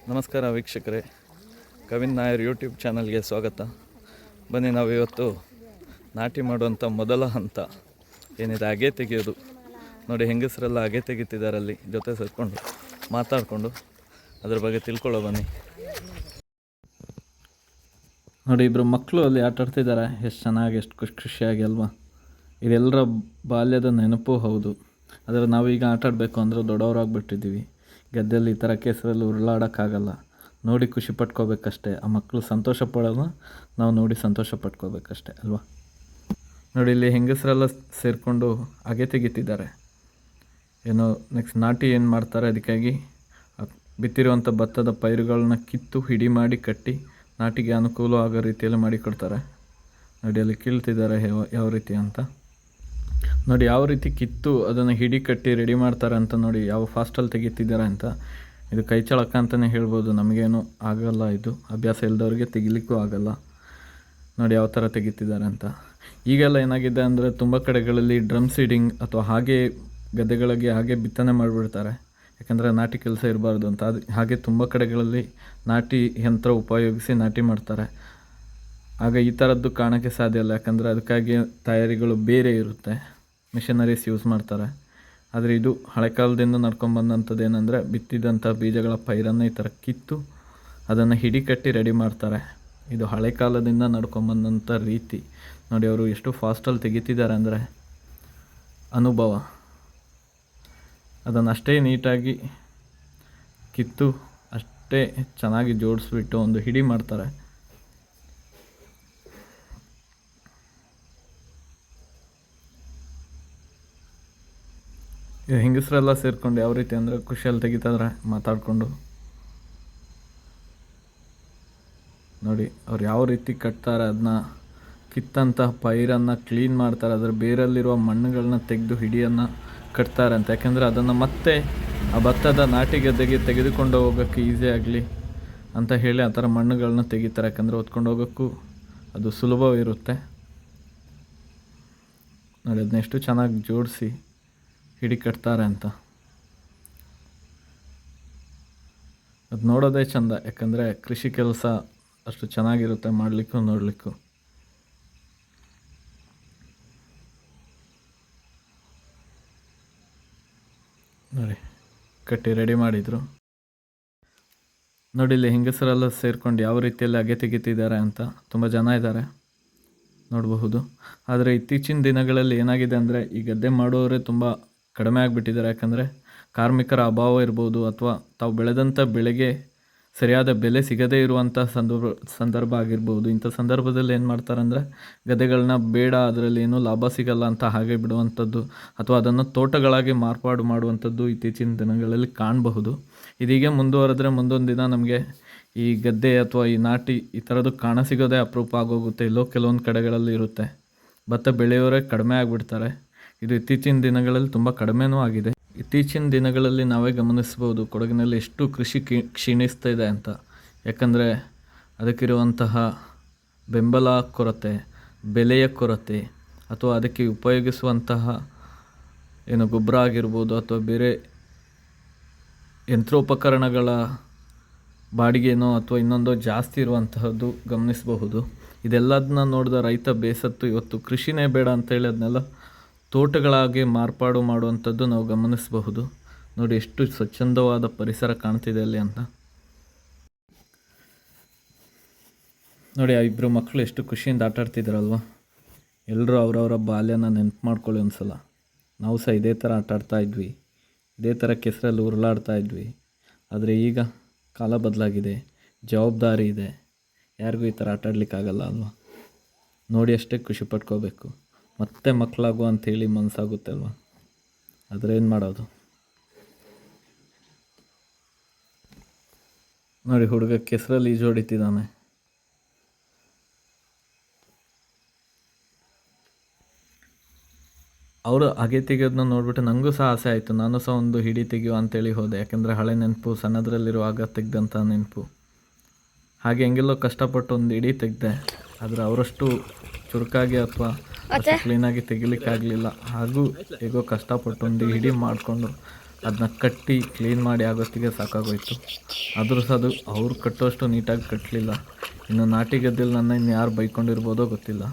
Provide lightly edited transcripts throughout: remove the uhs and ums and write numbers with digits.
ನಮಸ್ಕಾರ ವೀಕ್ಷಕರೇ, ಕವಿನ್ ನಾಯರ್ ಯೂಟ್ಯೂಬ್ ಚಾನಲ್ಗೆ ಸ್ವಾಗತ. ಬನ್ನಿ, ನಾವಿವತ್ತು ನಾಟಿ ಮಾಡುವಂಥ ಮೊದಲ ಹಂತ ಏನಿದೆ ಅಗೆ ತೆಗೆಯೋದು ನೋಡಿ. ಹೆಂಗಸರೆಲ್ಲ ಅಗೆ ತೆಗಿತಿದ್ದಾರೆ, ಅಲ್ಲಿ ಜೊತೆ ಸೇರಿಕೊಂಡು ಮಾತಾಡಿಕೊಂಡು ಅದ್ರ ಬಗ್ಗೆ ತಿಳ್ಕೊಳ್ಳೋ ಬನ್ನಿ. ನೋಡಿ, ಇಬ್ಬರು ಮಕ್ಕಳು ಅಲ್ಲಿ ಆಟ ಆಡ್ತಿದ್ದಾರೆ. ಎಷ್ಟು ಚೆನ್ನಾಗಿ, ಎಷ್ಟು ಖುಷಿಯಾಗಿ ಅಲ್ವಾ? ಇದೆಲ್ಲರ ಬಾಲ್ಯದ ನೆನಪು ಹೌದು. ಆದರೆ ನಾವೀಗ ಆಟ ಆಡಬೇಕು ಅಂದರೆ ದೊಡ್ಡವರಾಗ್ಬಿಟ್ಟಿದ್ದೀವಿ. ಗದ್ದೆಯಲ್ಲಿ ಈ ಥರ ಕೆಸರಲ್ಲಿ ಉರುಳಾಡೋಕ್ಕಾಗಲ್ಲ. ನೋಡಿ ಖುಷಿ ಪಟ್ಕೋಬೇಕಷ್ಟೆ. ಆ ಮಕ್ಕಳು ಸಂತೋಷ ಪಡೋದು ನಾವು ನೋಡಿ ಸಂತೋಷ ಪಟ್ಕೋಬೇಕಷ್ಟೆ ಅಲ್ವಾ? ನೋಡಿ, ಇಲ್ಲಿ ಹೆಂಗಸರೆಲ್ಲ ಸೇರಿಕೊಂಡು ಅಗೆ ತೆಗಿತಿದ್ದಾರೆ. ಏನೋ ನೆಕ್ಸ್ಟ್ ನಾಟಿ ಏನು ಮಾಡ್ತಾರೆ, ಅದಕ್ಕಾಗಿ ಬಿತ್ತಿರುವಂಥ ಭತ್ತದ ಪೈರುಗಳನ್ನ ಕಿತ್ತು ಹಿಡಿ ಮಾಡಿ ಕಟ್ಟಿ ನಾಟಿಗೆ ಅನುಕೂಲ ಆಗೋ ರೀತಿಯಲ್ಲಿ ಮಾಡಿಕೊಡ್ತಾರೆ. ನೋಡಿ, ಅಲ್ಲಿ ಕೀಳ್ತಿದ್ದಾರೆ ಯಾವ ರೀತಿ ಅಂತ. ನೋಡಿ ಯಾವ ರೀತಿ ಕಿತ್ತು ಅದನ್ನು ಹಿಡಿ ಕಟ್ಟಿ ರೆಡಿ ಮಾಡ್ತಾರೆ ಅಂತ ನೋಡಿ. ಯಾವ ಫಾಸ್ಟಲ್ಲಿ ತೆಗಿತಿದ್ದಾರೆ ಅಂತ. ಇದು ಕೈ ಚಳಕ ಅಂತಲೇ ಹೇಳ್ಬೋದು. ನಮಗೇನು ಆಗಲ್ಲ, ಇದು ಅಭ್ಯಾಸ ಇಲ್ಲದವ್ರಿಗೆ ತೆಗಿಲಿಕ್ಕೂ ಆಗಲ್ಲ. ನೋಡಿ ಯಾವ ಥರ ತೆಗಿತಿದ್ದಾರೆ ಅಂತ. ಈಗೆಲ್ಲ ಏನಾಗಿದೆ ಅಂದರೆ ತುಂಬ ಕಡೆಗಳಲ್ಲಿ ಡ್ರಮ್ ಸೀಡಿಂಗ್ ಅಥವಾ ಹಾಗೆ ಗದ್ದೆಗಳಿಗೆ ಹಾಗೆ ಬಿತ್ತನೆ ಮಾಡಿಬಿಡ್ತಾರೆ. ಯಾಕಂದರೆ ನಾಟಿ ಕೆಲಸ ಇರಬಾರ್ದು ಅಂತ. ಹಾಗೆ ತುಂಬ ಕಡೆಗಳಲ್ಲಿ ನಾಟಿ ಯಂತ್ರ ಉಪಯೋಗಿಸಿ ನಾಟಿ ಮಾಡ್ತಾರೆ. ಆಗ ಈ ಥರದ್ದು ಕಾಣೋಕ್ಕೆ ಸಾಧ್ಯ ಇಲ್ಲ. ಯಾಕಂದರೆ ಅದಕ್ಕಾಗಿ ತಯಾರಿಗಳು ಬೇರೆ ಇರುತ್ತೆ, ಮಿಷನರೀಸ್ ಯೂಸ್ ಮಾಡ್ತಾರೆ. ಆದರೆ ಇದು ಹಳೆ ಕಾಲದಿಂದ ನಡ್ಕೊಂಬಂದಂಥದ್ದು ಏನಂದರೆ ಬಿತ್ತಿದಂಥ ಬೀಜಗಳ ಪೈರನ್ನು ಈ ಥರ ಕಿತ್ತು ಅದನ್ನು ಹಿಡಿ ಕಟ್ಟಿ ರೆಡಿ ಮಾಡ್ತಾರೆ. ಇದು ಹಳೆ ಕಾಲದಿಂದ ನಡ್ಕೊಂಬಂದಂಥ ರೀತಿ. ನೋಡಿ ಅವರು ಎಷ್ಟು ಫಾಸ್ಟಲ್ಲಿ ತೆಗಿತಿದ್ದಾರೆ ಅಂದರೆ ಅನುಭವ. ಅದನ್ನು ಅಷ್ಟೇ ನೀಟಾಗಿ ಕಿತ್ತು ಅಷ್ಟೇ ಚೆನ್ನಾಗಿ ಜೋಡಿಸ್ಬಿಟ್ಟು ಒಂದು ಹಿಡಿ ಮಾಡ್ತಾರೆ. ಹೆಂಗಸರೆಲ್ಲ ಸೇರಿಕೊಂಡು ಯಾವ ರೀತಿ ಅಂದರೆ ಖುಷಿಯಲ್ಲಿ ತೆಗಿತಾರೆ ಮಾತಾಡಿಕೊಂಡು. ನೋಡಿ ಅವ್ರು ಯಾವ ರೀತಿ ಕಟ್ತಾರೆ, ಅದನ್ನ ಕಿತ್ತಂತಹ ಪೈರನ್ನು ಕ್ಲೀನ್ ಮಾಡ್ತಾರೆ. ಅದರ ಬೇರಲ್ಲಿರುವ ಮಣ್ಣುಗಳನ್ನ ತೆಗೆದು ಹಿಡಿಯನ್ನು ಕಟ್ತಾರೆ ಅಂತ. ಯಾಕೆಂದರೆ ಅದನ್ನು ಮತ್ತೆ ಆ ಭತ್ತದ ನಾಟಿ ಗದ್ದೆಗೆ ತೆಗೆದುಕೊಂಡು ಹೋಗೋಕ್ಕೆ ಈಸಿ ಆಗಲಿ ಅಂತ ಹೇಳಿ ಆ ಥರ ಮಣ್ಣುಗಳನ್ನ ತೆಗಿತಾರೆ. ಯಾಕಂದರೆ ಹೊತ್ಕೊಂಡು ಹೋಗೋಕ್ಕೂ ಅದು ಸುಲಭವಿರುತ್ತೆ. ನೋಡಿ ಅದನ್ನ ಎಷ್ಟು ಚೆನ್ನಾಗಿ ಜೋಡಿಸಿ ಹಿಡಿ ಕಟ್ತಾರೆ ಅಂತ. ಅದು ನೋಡೋದೇ ಚೆಂದ. ಯಾಕಂದರೆ ಕೃಷಿ ಕೆಲಸ ಅಷ್ಟು ಚೆನ್ನಾಗಿರುತ್ತೆ ಮಾಡಲಿಕ್ಕೂ ನೋಡಲಿಕ್ಕೂ. ನೋಡಿ ಕಟ್ಟಿ ರೆಡಿ ಮಾಡಿದರು. ನೋಡಿ ಇಲ್ಲಿ ಹೆಂಗಸರೆಲ್ಲ ಸೇರಿಕೊಂಡು ಯಾವ ರೀತಿಯಲ್ಲಿ ಅಗೆ ತೆಗಿತಿದ್ದಾರೆ ಅಂತ. ತುಂಬ ಜನ ಇದ್ದಾರೆ ನೋಡಬಹುದು. ಆದರೆ ಇತ್ತೀಚಿನ ದಿನಗಳಲ್ಲಿ ಏನಾಗಿದೆ ಅಂದರೆ ಈ ಗದ್ದೆ ಮಾಡೋರೇ ತುಂಬ ಕಡಿಮೆ ಆಗಿಬಿಟ್ಟಿದ್ದಾರೆ. ಯಾಕಂದರೆ ಕಾರ್ಮಿಕರ ಅಭಾವ ಇರ್ಬೋದು, ಅಥವಾ ತಾವು ಬೆಳೆದಂಥ ಬೆಳೆಗೆ ಸರಿಯಾದ ಬೆಲೆ ಸಿಗದೇ ಇರುವಂಥ ಸಂದರ್ಭ ಆಗಿರ್ಬೋದು. ಇಂಥ ಸಂದರ್ಭದಲ್ಲಿ ಏನು ಮಾಡ್ತಾರೆ ಅಂದರೆ ಗದ್ದೆಗಳನ್ನ ಬೇಡ, ಅದರಲ್ಲಿ ಏನೂ ಲಾಭ ಸಿಗಲ್ಲ ಅಂತ ಹಾಗೆ ಬಿಡುವಂಥದ್ದು, ಅಥವಾ ಅದನ್ನು ತೋಟಗಳಾಗಿ ಮಾರ್ಪಾಡು ಮಾಡುವಂಥದ್ದು ಇತ್ತೀಚಿನ ದಿನಗಳಲ್ಲಿ ಕಾಣಬಹುದು. ಇದೀಗೆ ಮುಂದುವರೆದ್ರೆ ಮುಂದೊಂದು ದಿನ ನಮಗೆ ಈ ಗದ್ದೆ ಅಥವಾ ಈ ನಾಟಿ ಈ ಥರದ್ದು ಕಾಣಸಿಗೋದೇ ಅಪರೂಪ ಆಗೋಗುತ್ತೆ. ಇಲ್ಲೋ ಕೆಲವೊಂದು ಕಡೆಗಳಲ್ಲಿ ಇರುತ್ತೆ. ಭತ್ತ ಬೆಳೆಯೋರೇ ಕಡಿಮೆ ಆಗಿಬಿಡ್ತಾರೆ. ಇದು ಇತ್ತೀಚಿನ ದಿನಗಳಲ್ಲಿ ತುಂಬ ಕಡಿಮೆನೂ ಆಗಿದೆ. ಇತ್ತೀಚಿನ ದಿನಗಳಲ್ಲಿ ನಾವೇ ಗಮನಿಸ್ಬೋದು ಕೊಡಗಿನಲ್ಲಿ ಎಷ್ಟು ಕೃಷಿ ಕ್ಷೀಣಿಸ್ತಾ ಇದೆ ಅಂತ. ಯಾಕಂದರೆ ಅದಕ್ಕಿರುವಂತಹ ಬೆಂಬಲ ಕೊರತೆ, ಬೆಲೆಯ ಕೊರತೆ, ಅಥವಾ ಅದಕ್ಕೆ ಉಪಯೋಗಿಸುವಂತಹ ಏನು ಗೊಬ್ಬರ ಆಗಿರ್ಬೋದು ಅಥವಾ ಬೇರೆ ಯಂತ್ರೋಪಕರಣಗಳ ಬಾಡಿಗೆನೋ ಅಥವಾ ಇನ್ನೊಂದೋ ಜಾಸ್ತಿ ಇರುವಂತಹದ್ದು ಗಮನಿಸಬಹುದು. ಇದೆಲ್ಲದನ್ನ ನೋಡಿದ ರೈತ ಬೇಸತ್ತು ಇವತ್ತು ಕೃಷಿನೇ ಬೇಡ ಅಂತೇಳಿ ಅದನ್ನೆಲ್ಲ ತೋಟಗಳಾಗಿ ಮಾರ್ಪಾಡು ಮಾಡುವಂಥದ್ದು ನಾವು ಗಮನಿಸಬಹುದು. ನೋಡಿ ಎಷ್ಟು ಸ್ವಚ್ಛಂದವಾದ ಪರಿಸರ ಕಾಣ್ತಿದೆ ಅಲ್ಲಿ ಅಂತ. ನೋಡಿ ಆ ಇಬ್ಬರು ಮಕ್ಕಳು ಎಷ್ಟು ಖುಷಿಯಿಂದ ಆಟ ಆಡ್ತಿದ್ದಾರಲ್ವ. ಎಲ್ಲರೂ ಅವರವರ ಬಾಲ್ಯನ ನೆನಪು ಮಾಡ್ಕೊಳ್ಳಿ ಒಂದು ಸಲ. ನಾವು ಸಹ ಇದೇ ಥರ ಆಟ ಆಡ್ತಾ ಇದ್ವಿ, ಇದೇ ಥರ ಕೆಸರಲ್ಲಿ ಉರುಳಾಡ್ತಾ ಇದ್ವಿ. ಆದರೆ ಈಗ ಕಾಲ ಬದಲಾಗಿದೆ, ಜವಾಬ್ದಾರಿ ಇದೆ. ಯಾರಿಗೂ ಈ ಥರ ಆಟ ಆಡಲಿಕ್ಕಾಗಲ್ಲ ಅಲ್ವ. ನೋಡಿ ಅಷ್ಟೇ ಖುಷಿ ಪಟ್ಕೋಬೇಕು. ಮತ್ತೆ ಮಕ್ಕಳಾಗು ಅಂಥೇಳಿ ಮನಸ್ಸಾಗುತ್ತೆ ಅಲ್ವ. ಆದರೆ ಏನು ಮಾಡೋದು. ನೋಡಿ ಹುಡುಗ ಕೆಸರಲ್ಲಿ ಈಜೋಡಿತಿದ್ದಾನೆ. ಅವರು ಹಾಗೆ ತೆಗೆಯೋದನ್ನ ನೋಡಿಬಿಟ್ಟು ನನಗೂ ಸಹ ಆಸೆ ಆಯಿತು. ನಾನು ಸಹ ಒಂದು ಹಿಡಿ ತೆಗೆಯೋ ಅಂತೇಳಿ ಹೋದೆ. ಯಾಕೆಂದರೆ ಹಳೆ ನೆನಪು, ಸಣ್ಣದರಲ್ಲಿರುವಾಗ ತೆಗೆದಂಥ ನೆನಪು. ಹಾಗೆ ಹೆಂಗೆಲ್ಲೋ ಕಷ್ಟಪಟ್ಟು ಒಂದು ಹಿಡಿ ತೆಗೆದೆ. ಆದರೆ ಅವರಷ್ಟು ಚುರುಕಾಗಿ ಅಥವಾ ಅಷ್ಟು ಕ್ಲೀನಾಗಿ ತೆಗಿಲಿಕ್ಕಾಗಲಿಲ್ಲ. ಹಾಗೂ ಹೇಗೋ ಕಷ್ಟಪಟ್ಟು ಒಂದು ಹಿಡಿ ಮಾಡಿಕೊಂಡು ಅದನ್ನ ಕಟ್ಟಿ ಕ್ಲೀನ್ ಮಾಡಿ ಆಗೋತ್ತಿಗೆ ಸಾಕಾಗೋಯ್ತು. ಆದರೂ ಸಹ ಅದು ಅವ್ರು ಕಟ್ಟೋಷ್ಟು ನೀಟಾಗಿ ಕಟ್ಟಲಿಲ್ಲ. ಇನ್ನು ನಾಟಿ ಗದ್ದೆಯಲ್ಲಿ ನನ್ನ ಇನ್ನು ಯಾರು ಬೈಕೊಂಡಿರ್ಬೋದೋ ಗೊತ್ತಿಲ್ಲ.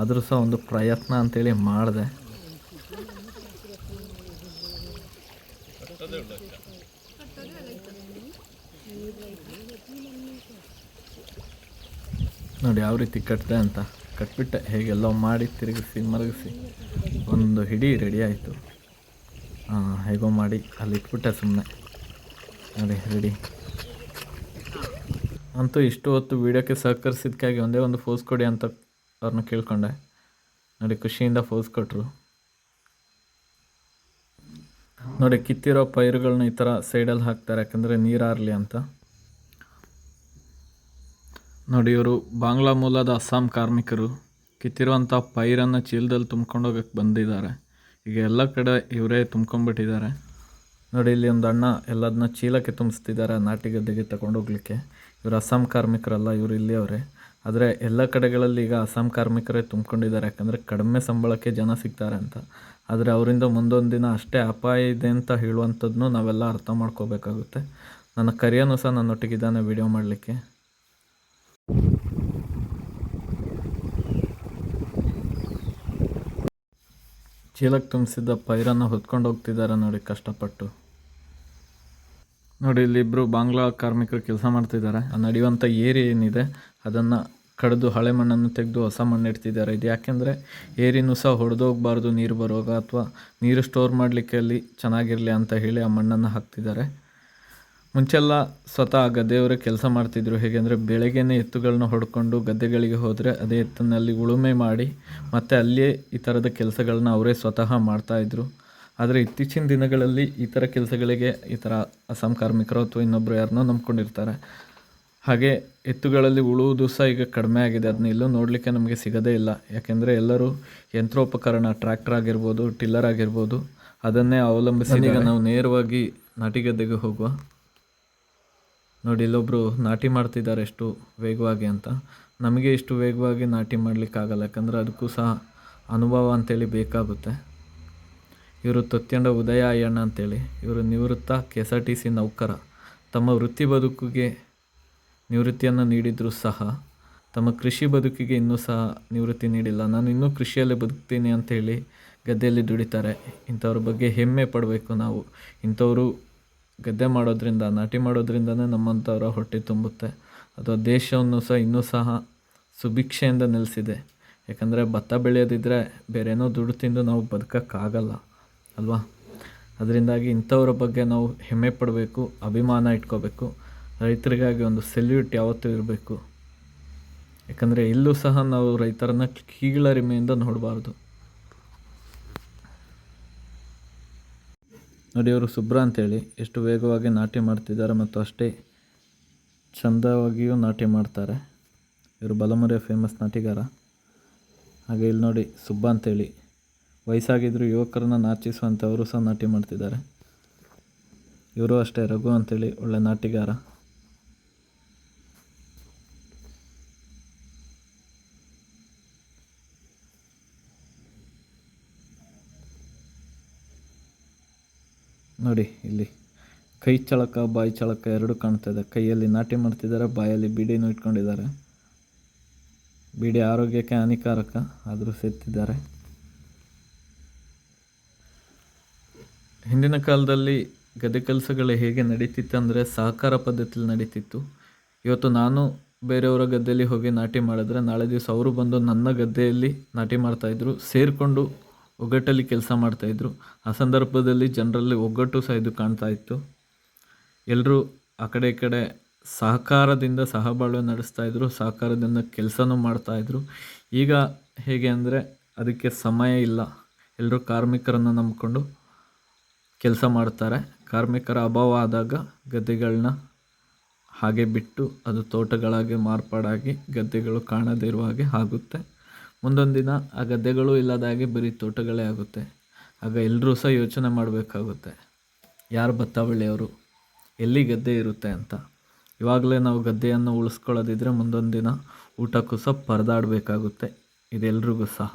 ಆದರೂ ಸಹ ಒಂದು ಪ್ರಯತ್ನ ಅಂತೇಳಿ ಮಾಡಿದೆ. ನೋಡಿ ಯಾವ ರೀತಿ ಕಟ್ಟಿದೆ ಅಂತ. ಕಟ್ಬಿಟ್ಟೆ, ಹೇಗೆಲ್ಲ ಮಾಡಿ ತಿರುಗಿಸಿ ಮಲಗಿಸಿ ಒಂದು ಹಿಡಿ ರೆಡಿ ಆಯಿತು. ಹೇಗೋ ಮಾಡಿ ಅಲ್ಲಿ ಇಟ್ಬಿಟ್ಟೆ ಸುಮ್ಮನೆ. ನೋಡಿ ರೆಡಿ ಅಂತೂ. ಇಷ್ಟು ಹೊತ್ತು ವೀಡಿಯೋಕ್ಕೆ ಸಹಕರಿಸಿದ್ದಕ್ಕಾಗಿ ಒಂದೇ ಒಂದು ಫೋಸ್ ಕೊಡಿ ಅಂತ ಅವ್ರನ್ನ ಕೇಳ್ಕೊಂಡೆ. ನೋಡಿ ಖುಷಿಯಿಂದ ಫೋಸ್ ಕೊಟ್ಟರು. ನೋಡಿ ಕಿತ್ತಿರೋ ಪೈರುಗಳನ್ನ ಈ ಥರ ಸೈಡಲ್ಲಿ ಹಾಕ್ತಾರೆ, ಯಾಕಂದರೆ ನೀರಾರಲಿ ಅಂತ. ನೋಡಿ ಇವರು ಬಾಂಗ್ಲಾ ಮೂಲದ ಅಸ್ಸಾಂ ಕಾರ್ಮಿಕರು. ಕಿತ್ತಿರುವಂಥ ಪೈರನ್ನು ಚೀಲದಲ್ಲಿ ತುಂಬ್ಕೊಂಡೋಗಕ್ಕೆ ಬಂದಿದ್ದಾರೆ. ಈಗ ಎಲ್ಲ ಕಡೆ ಇವರೇ ತುಂಬ್ಕೊಂಡ್ಬಿಟ್ಟಿದ್ದಾರೆ. ನೋಡಿ ಇಲ್ಲಿ ಒಂದು ಅಣ್ಣ ಎಲ್ಲದನ್ನ ಚೀಲಕ್ಕೆ ತುಂಬಿಸ್ತಿದ್ದಾರೆ ನಾಟಿ ಗದ್ದೆಗೆ ತಗೊಂಡೋಗ್ಲಿಕ್ಕೆ. ಇವರು ಅಸ್ಸಾಂ ಕಾರ್ಮಿಕರಲ್ಲ, ಇವರು ಇಲ್ಲಿ ಅವರೇ. ಆದರೆ ಎಲ್ಲ ಕಡೆಗಳಲ್ಲಿ ಈಗ ಅಸ್ಸಾಂ ಕಾರ್ಮಿಕರೇ ತುಂಬ್ಕೊಂಡಿದ್ದಾರೆ, ಯಾಕಂದರೆ ಕಡಿಮೆ ಸಂಬಳಕ್ಕೆ ಜನ ಸಿಗ್ತಾರೆ ಅಂತ. ಆದರೆ ಅವರಿಂದ ಮುಂದೊಂದು ದಿನ ಅಷ್ಟೇ ಅಪಾಯ ಇದೆ ಅಂತ ಹೇಳುವಂಥದ್ದನ್ನು ನಾವೆಲ್ಲ ಅರ್ಥ ಮಾಡ್ಕೋಬೇಕಾಗುತ್ತೆ. ನನ್ನ ಕರಿಯನೂ ಸಹ ನನ್ನೊಟ್ಟಿಗಿದ್ದಾನೆ ವಿಡಿಯೋ ಮಾಡಲಿಕ್ಕೆ. ಚೀಲಕ್ಕೆ ತುಂಬಿಸಿದ್ದ ಪೈರನ್ನು ಹೊತ್ಕೊಂಡು ಹೋಗ್ತಿದ್ದಾರೆ ನೋಡಿ ಕಷ್ಟಪಟ್ಟು. ನೋಡಿ ಇಲ್ಲಿಬ್ಬರು ಬಾಂಗ್ಲಾ ಕಾರ್ಮಿಕರು ಕೆಲಸ ಮಾಡ್ತಿದ್ದಾರೆ. ನಡೆಯುವಂಥ ಏರಿ ಏನಿದೆ ಅದನ್ನು ಕಡಿದು ಹಳೆ ಮಣ್ಣನ್ನು ತೆಗೆದು ಹೊಸ ಮಣ್ಣು ಇಡ್ತಿದ್ದಾರೆ. ಇದು ಯಾಕೆಂದರೆ ಏರಿನೂ ಸಹ ಹೊಡೆದೋಗ್ಬಾರ್ದು ನೀರು ಬರುವಾಗ, ಅಥವಾ ನೀರು ಸ್ಟೋರ್ ಮಾಡಲಿಕ್ಕೆ ಅಲ್ಲಿ ಚೆನ್ನಾಗಿರಲಿ ಅಂತ ಹೇಳಿ ಆ ಮಣ್ಣನ್ನು ಹಾಕ್ತಿದ್ದಾರೆ. ಮುಂಚೆಲ್ಲ ಸ್ವತಃ ಗದ್ದೆಯವರೇ ಕೆಲಸ ಮಾಡ್ತಿದ್ರು. ಹೇಗೆಂದರೆ ಬೆಳಗ್ಗೆನೇ ಎತ್ತುಗಳನ್ನ ಹೊಡ್ಕೊಂಡು ಗದ್ದೆಗಳಿಗೆ ಹೋದರೆ ಅದೇ ಎತ್ತಿನಲ್ಲಿ ಉಳುಮೆ ಮಾಡಿ ಮತ್ತು ಅಲ್ಲಿಯೇ ಈ ಥರದ ಕೆಲಸಗಳನ್ನ ಅವರೇ ಸ್ವತಃ ಮಾಡ್ತಾಯಿದ್ರು. ಆದರೆ ಇತ್ತೀಚಿನ ದಿನಗಳಲ್ಲಿ ಈ ಥರ ಕೆಲಸಗಳಿಗೆ ಈ ಥರ ಅಸ್ಸಾಂ ಕಾರ್ಮಿಕರು ಅಥವಾ ಇನ್ನೊಬ್ಬರು ಯಾರನ್ನೋ ನಂಬ್ಕೊಂಡಿರ್ತಾರೆ. ಹಾಗೆ ಎತ್ತುಗಳಲ್ಲಿ ಉಳುವುದು ಸಹ ಈಗ ಕಡಿಮೆ ಆಗಿದೆ. ಅದನ್ನ ಎಲ್ಲೂ ನೋಡಲಿಕ್ಕೆ ನಮಗೆ ಸಿಗೋದೇ ಇಲ್ಲ. ಯಾಕೆಂದರೆ ಎಲ್ಲರೂ ಯಂತ್ರೋಪಕರಣ, ಟ್ರ್ಯಾಕ್ಟರ್ ಆಗಿರ್ಬೋದು, ಟಿಲ್ಲರ್ ಆಗಿರ್ಬೋದು, ಅದನ್ನೇ ಅವಲಂಬಿಸಿ ಈಗ ನಾವು ನೇರವಾಗಿ ನಾಟಿ ಗದ್ದೆಗೆ ಹೋಗುವ. ನೋಡಿ ಇಲ್ಲೊಬ್ಬರು ನಾಟಿ ಮಾಡ್ತಿದ್ದಾರೆ ಎಷ್ಟು ವೇಗವಾಗಿ ಅಂತ. ನಮಗೆ ಇಷ್ಟು ವೇಗವಾಗಿ ನಾಟಿ ಮಾಡಲಿಕ್ಕಾಗಲ್ಲ, ಯಾಕಂದರೆ ಅದಕ್ಕೂ ಸಹ ಅನುಭವ ಅಂತೇಳಿ ಬೇಕಾಗುತ್ತೆ. ಇವರು ತೊತ್ಯಂಡ ಉದಯ ಅಯ್ಯಣ್ಣ ಅಂತೇಳಿ, ಇವರು ನಿವೃತ್ತ KSRTC ನೌಕರ. ತಮ್ಮ ವೃತ್ತಿ ಬದುಕಿಗೆ ನಿವೃತ್ತಿಯನ್ನು ನೀಡಿದರೂ ಸಹ ತಮ್ಮ ಕೃಷಿ ಬದುಕಿಗೆ ಇನ್ನೂ ಸಹ ನಿವೃತ್ತಿ ನೀಡಿಲ್ಲ. ನಾನು ಇನ್ನೂ ಕೃಷಿಯಲ್ಲೇ ಬದುಕ್ತೀನಿ ಅಂಥೇಳಿ ಗದ್ದೆಯಲ್ಲಿ ದುಡಿತಾರೆ. ಇಂಥವ್ರ ಬಗ್ಗೆ ಹೆಮ್ಮೆ ಪಡಬೇಕು ನಾವು. ಇಂಥವರು ಗದ್ದೆ ಮಾಡೋದ್ರಿಂದ, ನಾಟಿ ಮಾಡೋದ್ರಿಂದನೇ ನಮ್ಮಂಥವರ ಹೊಟ್ಟೆ ತುಂಬುತ್ತೆ. ಅಥವಾ ದೇಶವನ್ನು ಸಹ ಇನ್ನೂ ಸಹ ಸುಭಿಕ್ಷೆಯಿಂದ ನೆಲೆಸಿದೆ. ಯಾಕಂದರೆ ಭತ್ತ ಬೆಳೆಯೋದಿದ್ದರೆ ಬೇರೇನೋ ದುಡ್ಡು ತಿಂದು ನಾವು ಬದುಕೋಕ್ಕಾಗಲ್ಲ ಅಲ್ವಾ. ಅದರಿಂದಾಗಿ ಇಂಥವ್ರ ಬಗ್ಗೆ ನಾವು ಹೆಮ್ಮೆ ಪಡಬೇಕು, ಅಭಿಮಾನ ಇಟ್ಕೋಬೇಕು. ರೈತರಿಗಾಗಿ ಒಂದು ಸೆಲ್ಯೂಟ್ ಯಾವತ್ತೂ ಇರಬೇಕು. ಯಾಕಂದರೆ ಇಲ್ಲೂ ಸಹ ನಾವು ರೈತರನ್ನು ಕೀಳರಿಮೆಯಿಂದ ನೋಡಬಾರ್ದು. ನೋಡಿ ಇವರು ಸುಬ್ರ ಅಂತೇಳಿ ಎಷ್ಟು ವೇಗವಾಗಿ ನಾಟಿ ಮಾಡ್ತಿದ್ದಾರೆ ಮತ್ತು ಅಷ್ಟೇ ಚೆಂದವಾಗಿಯೂ ನಾಟಿ ಮಾಡ್ತಾರೆ. ಇವರು ಬಲಮುರಿಯ ಫೇಮಸ್ ನಾಟಿಗಾರ. ಹಾಗೆ ಇಲ್ಲಿ ನೋಡಿ ಸುಬ್ಬ ಅಂತೇಳಿ ವಯಸ್ಸಾಗಿದ್ದರೂ ಯುವಕರನ್ನ ನಾಚಿಸುವಂಥವರು ಸಹ ನಾಟಿ ಮಾಡ್ತಿದ್ದಾರೆ. ಇವರು ಅಷ್ಟೇ ರಘು ಅಂತೇಳಿ ಒಳ್ಳೆ ನಾಟಿಗಾರ. ನೋಡಿ ಇಲ್ಲಿ ಕೈ ಚಳಕ ಬಾಯಿ ಚಳಕ ಎರಡು ಕಾಣ್ತಾ ಇದೆ. ಕೈಯಲ್ಲಿ ನಾಟಿ ಮಾಡ್ತಿದ್ದಾರೆ, ಬಾಯಲ್ಲಿ ಬೀಡಿನೂ ಇಟ್ಕೊಂಡಿದ್ದಾರೆ. ಬೀಡಿ ಆರೋಗ್ಯಕ್ಕೆ ಹಾನಿಕಾರಕ, ಆದರೂ ಸೇರ್ತಿದ್ದಾರೆ. ಹಿಂದಿನ ಕಾಲದಲ್ಲಿ ಗದ್ದೆ ಕೆಲಸಗಳು ಹೇಗೆ ನಡೀತಿತ್ತು ಅಂದರೆ ಸಹಕಾರ ಪದ್ಧತಿಯಲ್ಲಿ ನಡೀತಿತ್ತು. ಇವತ್ತು ನಾನು ಬೇರೆಯವರ ಗದ್ದೆಯಲ್ಲಿ ಹೋಗಿ ನಾಟಿ ಮಾಡಿದ್ರೆ ನಾಳೆ ದಿವಸ ಅವರು ಬಂದು ನನ್ನ ಗದ್ದೆಯಲ್ಲಿ ನಾಟಿ ಮಾಡ್ತಾಯಿದ್ರು. ಸೇರಿಕೊಂಡು ಒಗ್ಗಟ್ಟಲ್ಲಿ ಕೆಲಸ ಮಾಡ್ತಾಯಿದ್ರು. ಆ ಸಂದರ್ಭದಲ್ಲಿ ಜನರಲ್ಲಿ ಒಗ್ಗಟ್ಟು ಸಹ ಇದು ಕಾಣ್ತಾ ಇತ್ತು. ಎಲ್ಲರೂ ಆ ಕಡೆ ಈ ಕಡೆ ಸಹಕಾರದಿಂದ ಸಹಬಾಳ್ವೆ ನಡೆಸ್ತಾಯಿದ್ರು, ಸಹಕಾರದಿಂದ ಕೆಲಸನೂ ಮಾಡ್ತಾಯಿದ್ರು. ಈಗ ಹೇಗೆ ಅಂದರೆ ಅದಕ್ಕೆ ಸಮಯ ಇಲ್ಲ. ಎಲ್ಲರೂ ಕಾರ್ಮಿಕರನ್ನು ನಂಬಿಕೊಂಡು ಕೆಲಸ ಮಾಡ್ತಾರೆ. ಕಾರ್ಮಿಕರ ಅಭಾವ ಆದಾಗ ಗದ್ದೆಗಳನ್ನ ಹಾಗೆ ಬಿಟ್ಟು ಅದು ತೋಟಗಳಾಗಿ ಮಾರ್ಪಾಡಾಗಿ ಗದ್ದೆಗಳು ಕಾಣದೇ ಇರುವ ಹಾಗೆ ಆಗುತ್ತೆ. ಮುಂದೊಂದು ದಿನ ಆ ಗದ್ದೆಗಳು ಇಲ್ಲದಾಗಿ ಬರೀ ತೋಟಗಳೇ ಆಗುತ್ತೆ. ಆಗ ಎಲ್ಲರೂ ಸಹ ಯೋಚನೆ ಮಾಡಬೇಕಾಗುತ್ತೆ, ಯಾರು ಭತ್ತ ಬೆಳೆಯೋರು, ಎಲ್ಲಿ ಗದ್ದೆ ಇರುತ್ತೆ ಅಂತ. ಇವಾಗಲೇ ನಾವು ಗದ್ದೆಯನ್ನು ಉಳಿಸ್ಕೊಳ್ಳೋದಿದ್ರೆ ಮುಂದೊಂದು ದಿನ ಊಟಕ್ಕೂ ಸಹ ಪರದಾಡಬೇಕಾಗುತ್ತೆ. ಇದೆಲ್ರಿಗೂ ಸಹ.